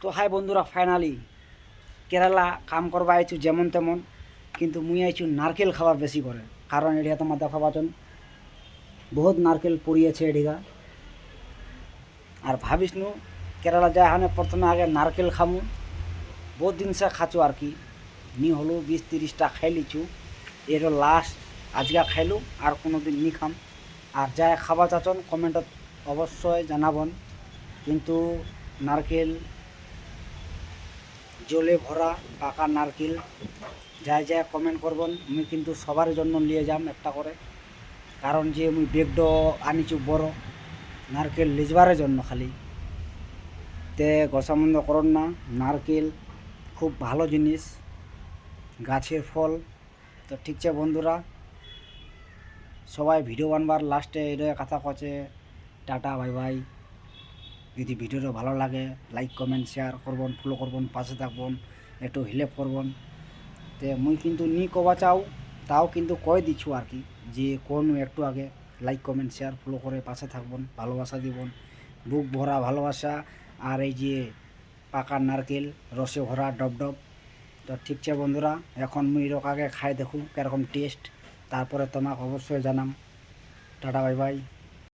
তো হাই বন্ধুরা, ফাইনালি কেরালা কাম করবা আইছু যেমন তেমন, কিন্তু মুই আইছু নারকেল খাবার বেশি করে। কারণ এডিয়া তোমার দেখা পাচন বহুত নারকেল পড়িয়েছে এডিগা। আর ভাবিস নু কেরালা যায় হানে প্রথমে আগে নারকেল খামু। বহুত দিন সে খাচু আর কি, নি হলো 20-30টা খাই লিছু। এর লাস্ট আজকে খাইলু, আর কোনো দিন নি খাম। আর যায় খাবা চাচন কমেন্টত অবশ্যই জানাবন। কিন্তু নারকেল জলে ভরা পাকা নারকেল যাই যাই কমেন্ট করবেন, আমি কিন্তু সবার জন্য নিয়ে যাম একটা করে। কারণ যে মুই বেগড আনিছু বড় নারকেল লিজবারের জন্য খালি। তে গসামন্দ করন না, নারকেল খুব ভালো জিনিস, গাছের ফল। তো ঠিকছে বন্ধুরা, সবাই ভিডিও বানবার লাস্টে এটা কথা কছে টাটা বাই বাই। যদি ভিডিওটা ভালো লাগে লাইক কমেন্ট শেয়ার করবেন, ফলো করবেন, পাশে থাকবেন, একটু হেল্প করবেন। তে মুই কিন্তু নি কবা চাও, তাও কিন্তু কয়ে দিছু আর কি, যে কোন একটু আগে লাইক কমেন্ট শেয়ার ফলো করে পাশে থাকবেন, ভালোবাসা দিবেন, বুক ভরা ভালোবাসা। আর এই যে পাকা নারকেল রসে ভরা ডব ডব। তো ঠিকছে বন্ধুরা, এখন মুই এরক আগে খাই দেখুন কীরকম টেস্ট, তারপরে তোমাকে অবশ্যই জানাম। Tata bye bye.